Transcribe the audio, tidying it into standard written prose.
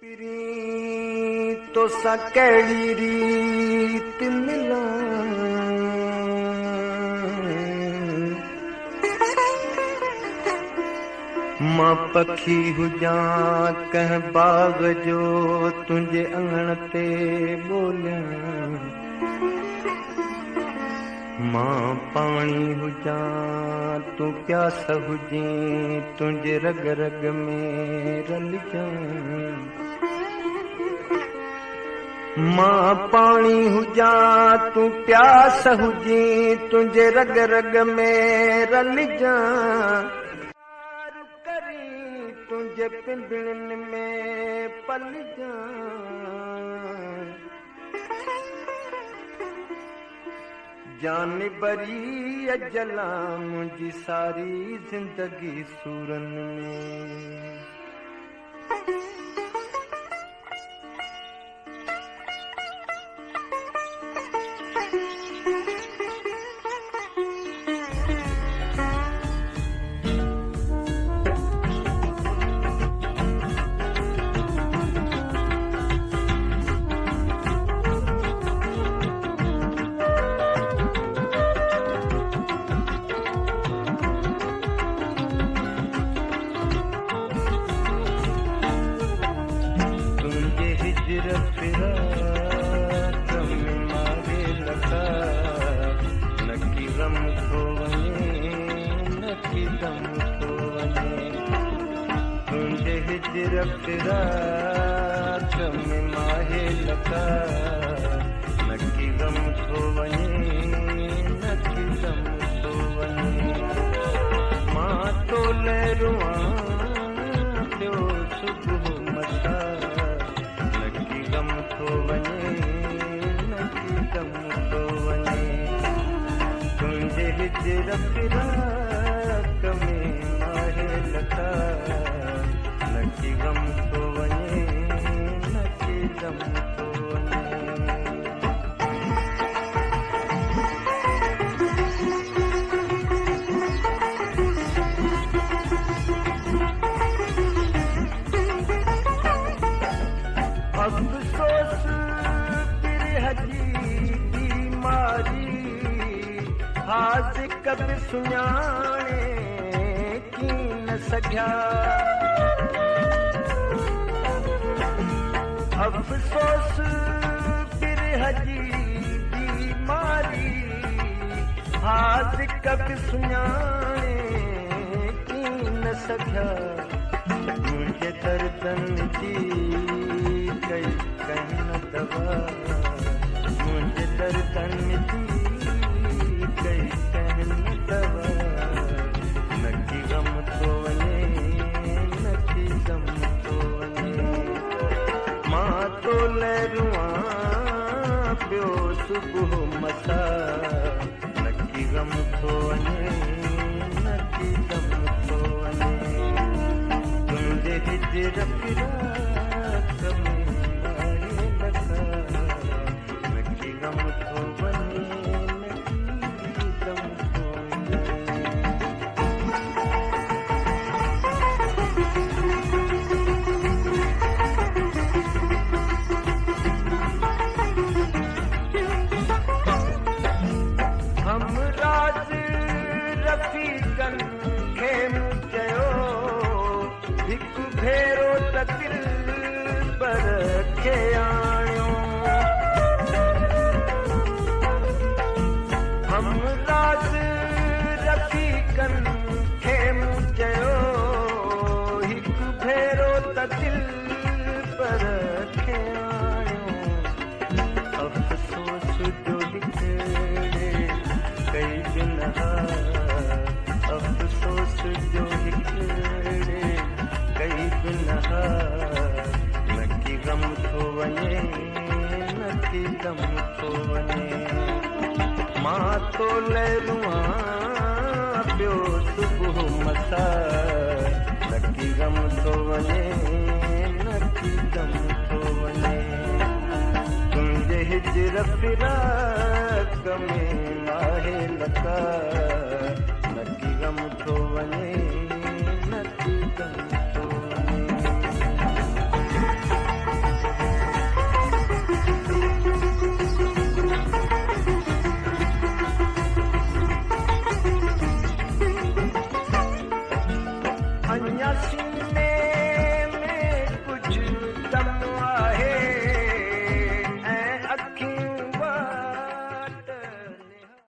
प्रीत तो सा कहिड़ी रीत मिलां मां पखी हुजां कंहिं बाग़ जो तुंहिंजे अङण ते ॿोलियां मां पाणी हुजां तूं प्यास हुजें तुंहिंजे रग रग में रलिजां मां पाणी हुजां तूं प्यास हुजें तुंहिंजे रग रग में रलिजां तुंहिंजे पिंजड़नि में पलिजां जान बरी अजला मुंहिंजी सारी ज़िंदगी सूरनि में फिराक में मारे लगा नकी गम थो वञे नकी दम थो वञे तुंहिंजे हिजर फिराक में मारे लगा नकी गम थो वञे नकी दम थो वञे मां तो लहरुआं पियो सुबुह मसा गम थो वञे नकी दम थो वञे तुंहिंजे हिजर फिराक में आहे लखा नकी गम थो वञे नकी दम थो वञे अफ़सोस बिरह जी बीमारी हाज़िक बि सुञाणे की न सघिया अफ़सोस बिरह जी बीमारी हाज़िक बि सुञाणे की न सघिया मुंहिंजे दर्दनि जी कई कहीं न दवा मुंहिंजे दर्दनि जी कई कहीं न दवा नकी गम थो वञे नकी दम थो वञे मां तो लहरुआं पियो सुबुह मसा नकी गम थो वञे नकी दम थो वञे तुंहिंजे हिजर फिराक में नकी गम थो वञे नकी दम थो हम राज रफ़ीक़नि खे मूं चयो हिकु भेरो त दिलबर खे आणियो हम राज रफ़ीक़नि खे मूं चयो हिकु भेरो त दिलबर खे आणियो अफ़सोस जो हिकिड़े कई बिनहा अफ़सोस जो हिकिड़े कई बिनहा नकी गम थो वञे नकी दम थो वञे मां तो लहरुआं पियो सुबुह मसा नकी गम थो वञे नकी दम थो वञे तुंहिंजे हिजर फिराक में आहे लका नकी गम थो वञे नकी दम